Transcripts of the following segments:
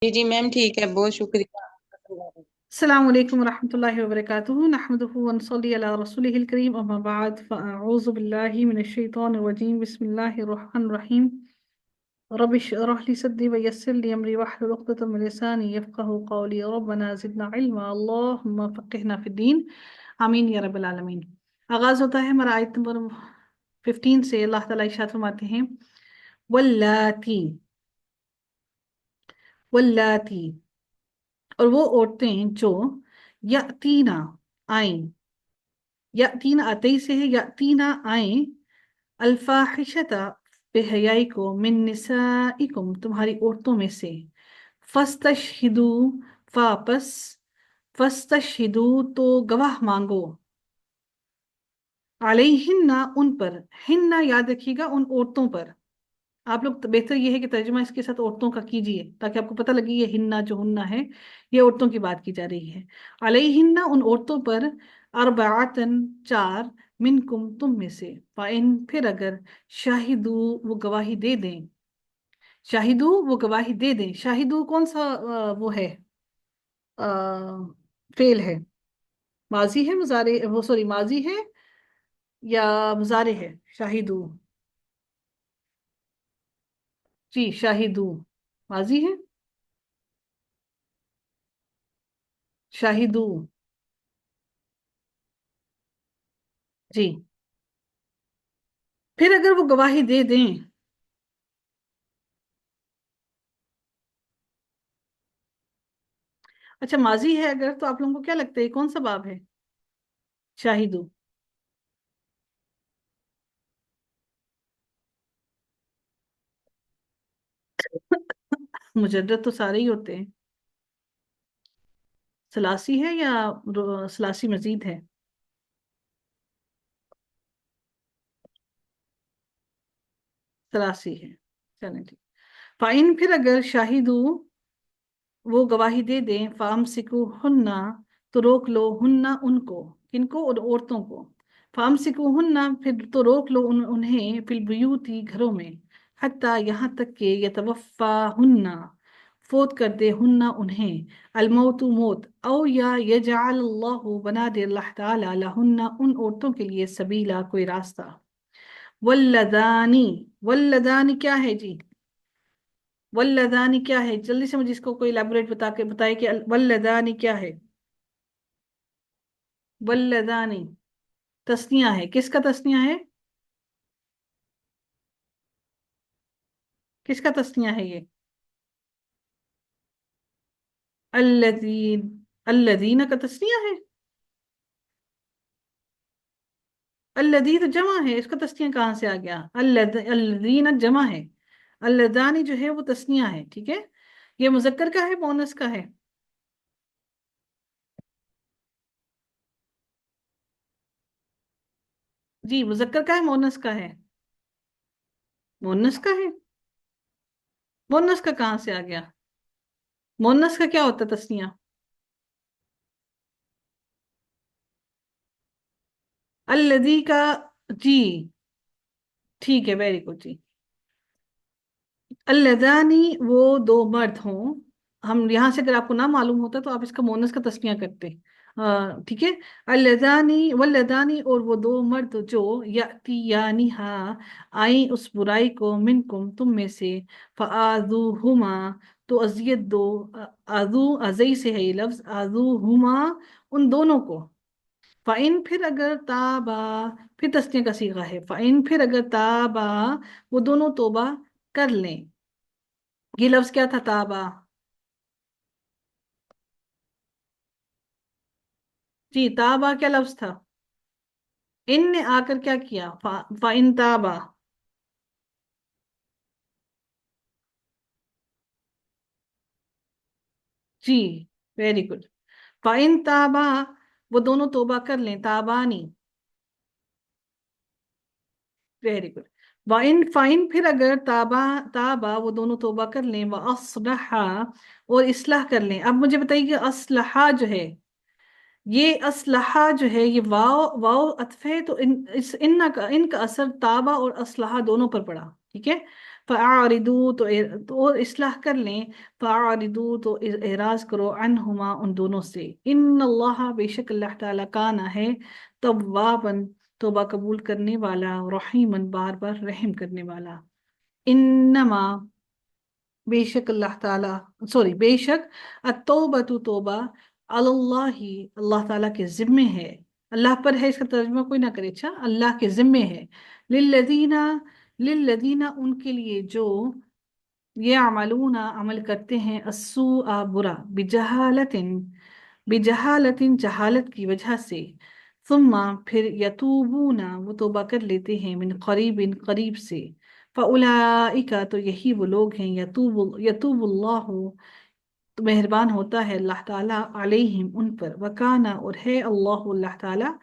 جی جی میم ٹھیک ہے، بہت شکریہ۔ السلام علیکم ورحمۃ اللہ وبرکاتہ، نحمده ونصلي على رسوله الكريم، اما بعد فاعوذ باللہ من الشیطان الرجیم، بسم اللہ الرحمن الرحیم۔ رب اشرح لي صدري ويسر لي امري واحلل عقدة من لساني يفقهوا قولي، ربنا زدنا علما اللهم فقهنا في الدین، آمین یا رب العالمین۔ آغاز ہوتا ہے ہمارا آیت نمبر 15 سے۔ اللہ تعالیٰ ارشاد فرماتے ہیں واللاتی، واللاتی، اور وہ عورتیں جو یاتینا آئیں، یاتینا آتی سے ہے، یاتینا آئیں، الفاحشتا بے حیائی کو، من نسائکم تمہاری عورتوں میں سے، فاستشہدو واپس، فاستشہدو تو گواہ مانگو، علیہن ان پر، ہن یاد رکھیے گا ان عورتوں پر۔ آپ لوگ بہتر یہ ہے کہ ترجمہ اس کے ساتھ عورتوں کا کیجئے تاکہ آپ کو پتہ لگے یہ ہننا جو ہننا ہے یہ عورتوں کی بات کی جا رہی ہے۔ علیہن ان عورتوں پر، اربعتن چار، منکم تم میں سے، فإن پھر اگر، شاہدو وہ گواہی دے دیں، شاہدو وہ گواہی دے دیں، شاہدو کون سا وہ ہے، فعل ہے، ماضی ہے، مضارع وہ سوری ماضی ہے یا مضارع ہے؟ شاہدو، جی شاہدو ماضی ہے، شاہدو، جی پھر اگر وہ گواہی دے دیں، اچھا ماضی ہے اگر، تو آپ لوگوں کو کیا لگتا ہے یہ کون سا باب ہے شاہدو؟ مجدد تو سارے ہی ہوتے ہیں، ثلاثی ہے یا ثلاثی مزید ہے؟ ثلاثی ہے، چلیں ٹھیک۔ فائن پھر اگر، شاہدو وہ گواہی دے دیں، فامسکو ہننا تو روک لو، ہننا ان کو، کن کو؟ اور عورتوں کو، فامسکو ہننا پھر تو روک لو انہیں، فی البیوتی گھروں میں، حتیٰ یہاں تک کہ یتوفا ہننا فوت کر دے ہننا انہیں، الموت موت، او یا یجعل اللہ بنا دے اللہ تعالی لہن ان عورتوں کے لیے، سبیلا کوئی راستہ۔ واللذانی، واللذانی کیا ہے جی؟ واللذانی کیا ہے؟ جلدی سے مجھے اس کو کوئی ایلیبوریٹ بتا کے بتائے کہ واللذانی کیا ہے؟ واللذانی تسنیہ ہے، کس کا تسنیہ ہے؟ کس کا تسنیہ ہے یہ؟ الذین، الذین کا تسنیہ ہے؟ الذی تو جمع ہے، اس کا تسنیہ کہاں سے آ گیا؟ الذین جمع ہے، اللذانی جو ہے وہ تسنیہ ہے، ٹھیک ہے؟ یہ مذکر کا ہے مؤنث کا ہے؟ جی مذکر کا ہے مؤنث کا ہے؟ مؤنث کا ہے، مؤنث کا کہاں سے آ گیا؟ مؤنث کا کیا ہوتا ہے تسنیہ؟ الذی کا، جی ٹھیک ہے، ویری گڈ جی۔ اللذانی وہ دو مرد ہوں، ہم یہاں سے اگر آپ کو نہ معلوم ہوتا تو آپ اس کا مؤنث کا تسنیہ کرتے، ٹھیک ہے؟ اللذانی، واللذانی اور وہ دو مرد جو، یاتیانہا آئیں اس برائی کو، منکم تم میں سے، فآذوہما تو اذیت دو، آذو ازئی سے ہے یہ لفظ، آذوہما ان دونوں کو، فَإِن پھر اگر، تابا پھر تسنیہ کا صیغہ ہے، فَإِن پھر اگر، تابا وہ دونوں توبہ کر لیں، یہ لفظ کیا تھا تابا؟ جی تابا کیا لفظ تھا؟ ان نے آ کر کیا کیا؟ فَإِن تابا، جی ویری گڈ، فَإِن تابا وہ دونوں توبہ کر لیں، تابانی، ویری گڈ۔ وَإِن فَإِن پھر اگر، تابا تابا وہ دونوں توبہ کر لیں، وَأَصْلَحَا اور اصلاح کر لیں۔ اب مجھے بتائیے کہ اصلحہ جو ہے، یہ اسلحہ جو ہے یہ واو، واو عطف ہے، تو ان کا اثر تابہ اور اسلحہ دونوں پر پڑا، ٹھیک ہے؟ फ़अरिदू तो इस्लाह कर लें, फ़अरिदू तो एराज करो, अनहुमा उन दोनों से। इन्नल्लाह बेशक अल्लाह ताला काना है, तव्वाबन तौबा कबूल करने वाला, रहीमन बार बार रहम करने वाला। इन्नमा बेशक अल्लाह ताला, सॉरी बेशक, अत्तौबतु तौबा, अलल्लाहि अल्लाह ताला के जिम्मे है। अल्लाह पर है इसका तर्जुमा कोई ना करे, अच्छा अल्लाह के जिम्मे है। लिल्लदीना, लिल्लदीना उनके लिए जो ये अमलूना अमल करते हैं, अस्सू आ बुरा, बिजहालतिन, बिजहालतिन जहालत की वजह से, सुम्मा फिर यतूबूना वो तौबा कर लेते हैं, मिन करीबिन करीब से, फ़उलाइका तो यही वो लोग हैं, यतूबुल्लाहु तो मेहरबान होता है अल्लाह ताला, अलैहिम उन पर, वकाना और है अल्लाह अल्लाह ताला,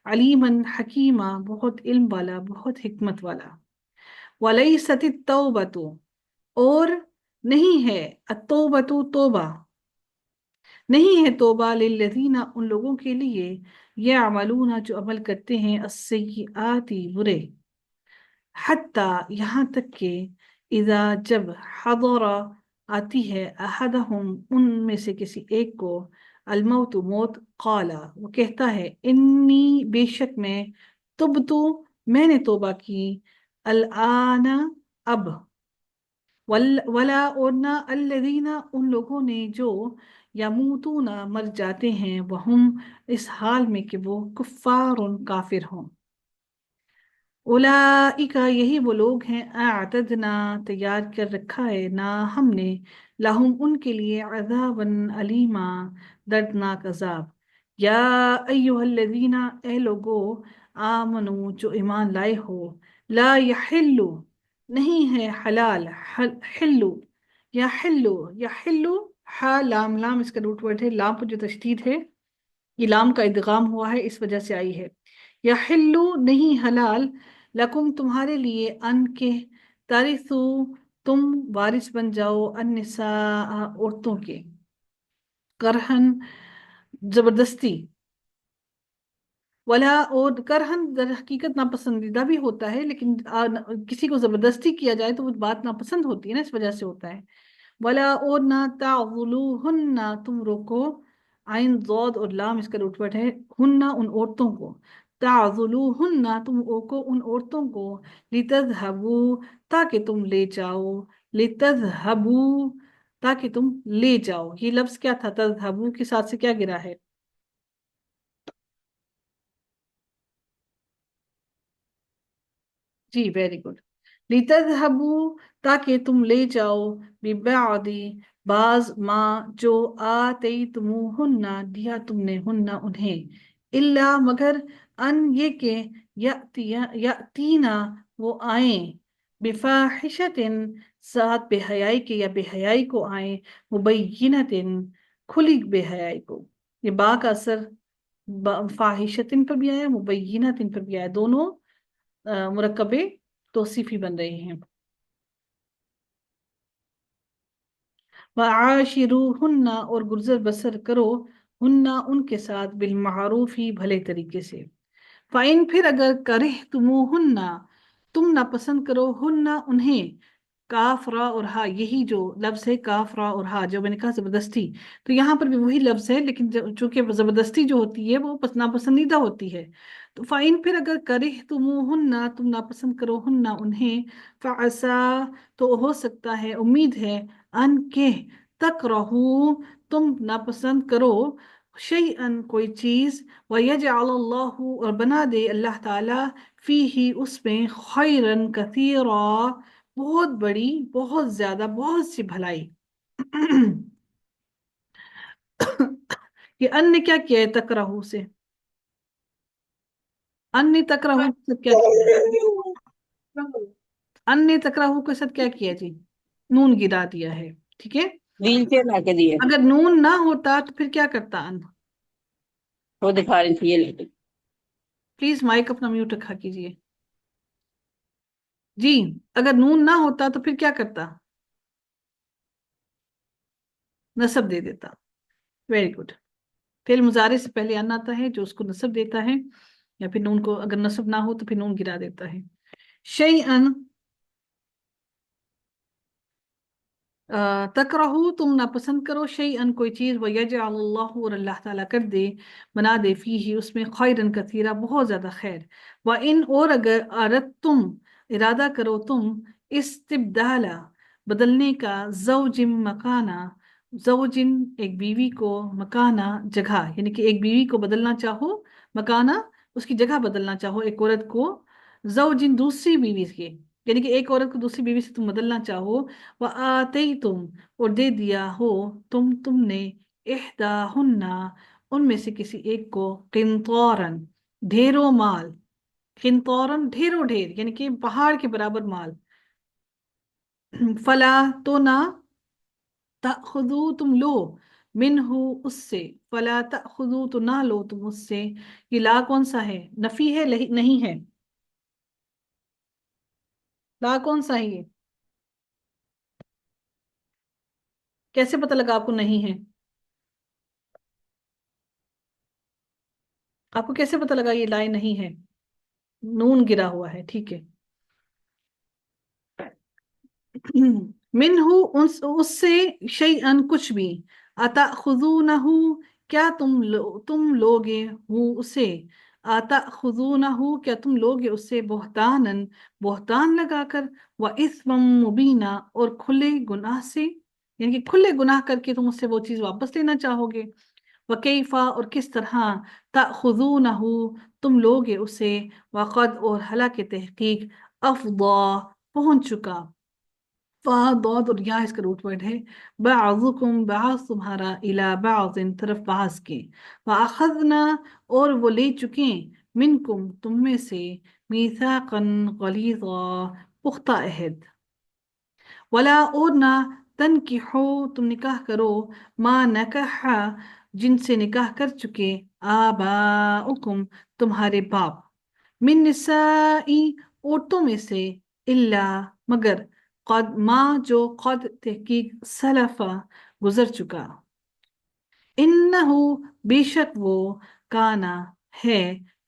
अलीमन हकीमा बहुत इल्म वाला, बहुत हिकमत वाला। वलैसत तौबतु और नहीं है, अतौबतु तौबा नहीं है, तौबा लिल्लज़ीना उन लोगों के लिए, ये अमलूना जो अमल करते हैं, अस्सय्यिआति बुरे, हत्ता यहाँ तक के, इज़ा जब, हदरा आती है, अहदहुम उनमें से किसी एक को, अलमौत मौत, काला वो कहता है, इन्नी बेशक मैं, तुबतु मैंने तौबा की, अल आना अब, वला और ना अल्लदीना उन लोगों ने जो, यमूतूना मर जाते हैं, वहुम इस हाल में कि वो कुफ्फारुन काफिर हों। उलाइका यही वो लोग हैं, आतदना तैयार कर रखा है ना हमने, लहुम उनके लिए, अज़ाबन अलीमा दर्दनाक अजाब। या अय्युहल्लज़ीना ए लोगो, आमनु जो ईमान लाए हो, ला यहिल्लु नहीं है हलाल, हिल्लु या हिल्लु या हिल्लु, हा लाम, लाम इसका रूट वर्ड है, लाम पर जो तशदीद है, ये लाम का इदगाम हुआ है इस वजह से आई है। या हिल्लु नहीं हलाल, लकुम तुम्हारे लिए, अन के, तारिसु तुम वारिस बन जाओ, अन्निसा औरतों के, करहन जबरदस्ती, वला और करहन दर हकीकत नापसंदीदा भी होता है, लेकिन किसी को जबरदस्ती किया जाए तो वो बात नापसंद होती है ना, इस वजह से होता है। वला और ना ताउलुहुन्ना तुम रोको, आइन ज़ाद और लाम इसका रूटवर्ड है, हुन्ना उन औरतों को, ताजुलुहुन्ना तुम रोको उन औरतों को, लितज़हबू ताकि तुम ले जाओ, लितज़हबू ताकि तुम ले जाओ। ये लफ्ज क्या था, तज़हबू के साथ से क्या गिरा है? जी वेरी गुड। लितज़हबू ताकि तुम ले जाओ, बिबादी बाज माँ जो, आते तुमुहुन्ना दिया तुमने, हुन्ना उन्हें, इल्ला मगर, अन ये के, यतीना वो आए, बिफाहिशतिन साथ बेहयाई के या बेहयाई को आए, मुबय्यिनतिन खुली बेहयाई को। ये बा का असर फाहिशतिन पर भी आया, मुबय्यिनतिन पर भी आया, दोनों मुरक्कबे तौसीफी बन रहे हैं। वआशिरूहुन्ना और गुजर बसर करो, हुन्ना उनके साथ, बिलमारूफ ही भले तरीके से। फाइन फिर अगर करिह तुमुहुन्ना तुम नापसंद करो, हुन्ना उन्हें, काफरा और हा यही जो लफ्ज है, काफरा और हा जो मैंने कहा जबरदस्ती, तो यहाँ पर भी वही लफ्ज है, लेकिन चूंकि जबरदस्ती जो होती है वो नापसंदीदा होती है। तो फाइन फिर अगर करिह तुमुहुन्ना तुम नापसंद करो, हुन्ना उन्हें, फासा तो हो सकता है, उम्मीद है, अन के, तकरहू तुम नापसंद करो, शैअन कोई चीज, वयजअलल्लाहु और बना दे अल्लाह ताला, फीही उसमें, खैरन कसीरा बहुत बड़ी, बहुत ज्यादा, बहुत सी भलाई। ये अन्य क्या किया है तकराहू से, अन्य तकराहू के साथ क्या किया है, अन्य तकराहू के साथ क्या किया जी, नून गिरा दिया है, ठीक है। व्हील चेयर ला के दिए, अगर नून ना होता तो फिर क्या करता अन? वो दिखा रही थी ये लेके। प्लीज माइक अपना म्यूट रखा कीजिए जी। अगर नून ना होता तो फिर क्या करता, नसब दे देता। Very good. फेल मुजारे से पहले अन आता है जो उसको नसब देता है, या फिर नून को अगर नसब ना हो तो फिर नून गिरा देता है। शैअन तकरहू तुम नापसंद करो शैअन कोई चीज़, वयजअलल्लाहु और अल्लाह ताला कर दे, बना दे फीही उसमें खैरन कसीरा बहुत ज़्यादा खैर। व इन और अगर अरद तुम इरादा करो तुम इस्तिबदाला बदलने का, ज़ौजिम मकाना, ज़ौजिन एक बीवी को, मकाना जगह, यानी कि एक बीवी को बदलना चाहो, मकाना उसकी जगह बदलना चाहो एक औरत को, ज़ौजिन दूसरी बीवी के, यानी कि एक औरत को दूसरी बीवी से तुम बदलना चाहो, व आते तुम और दे दिया हो तुमने इहदाहुन्ना उनमें से किसी एक को, किंतौरन ढेरों माल, किंतौरन ढेरों ढेर यानी कि पहाड़ के बराबर माल, फला तो ना, तखुदू तुम लो, मिनहु उससे, फला तखुदू तो ना लो तुम उससे। ये ला कौन सा है, नफी है नहीं है, ला कौन सा है ये, कैसे पता लगा आपको नहीं है, आपको कैसे पता लगा ये ला नहीं है, नून गिरा हुआ है, ठीक है। मिनहु उससे, शैअन कुछ भी, अतखुज़ूनहु क्या तुम लोगे, हु उसे, अतखुज़ूनहु क्या तुम लोगे उसे, बोहतानन बोहतान लगाकर, व इस्मम मुबीना और खुले गुनाह से, यानी कि खुले गुनाह करके तुम उससे वो चीज वापस लेना चाहोगे। व कैफा और किस तरह, तखुज़ूनहु तुम लोगे उसे, वक़द और हालांकि तहकीक, अफदा पहुंच चुका, फा दौद और या इसका रूट वर्ड है, बाज़ुकुम बाज़ तुम्हारा, इला बाज़िन तरफ बाज़ के, व अखज़ना और वो ले चुके, मिनकुम तुम में से, मीसाक़न गलीज़ा पुख्ता अहद, वला और ना, तनकिहो तुम निकाह करो, मा नकहा जिनसे निकाह कर चुके, आबाउकुम तुम्हारे बाप, मिन निसाई औरतों में से, इल्ला मगर, कद माँ जो कद तहकीक सलफा गुजर चुका, इन्नहु बेशक वो, काना है,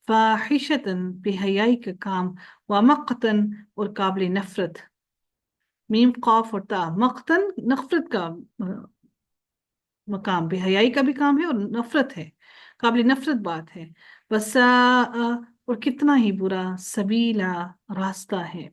फाहिशतन बेहयाई का काम, व मक्तन और काबिल नफरत, मीम कॉफ और ता, मक्तन नफरत का मकाम, बेहयाई का भी काम है और नफरत है, काबिल नफरत बात है, वसा और कितना ही बुरा, सबीला रास्ता है।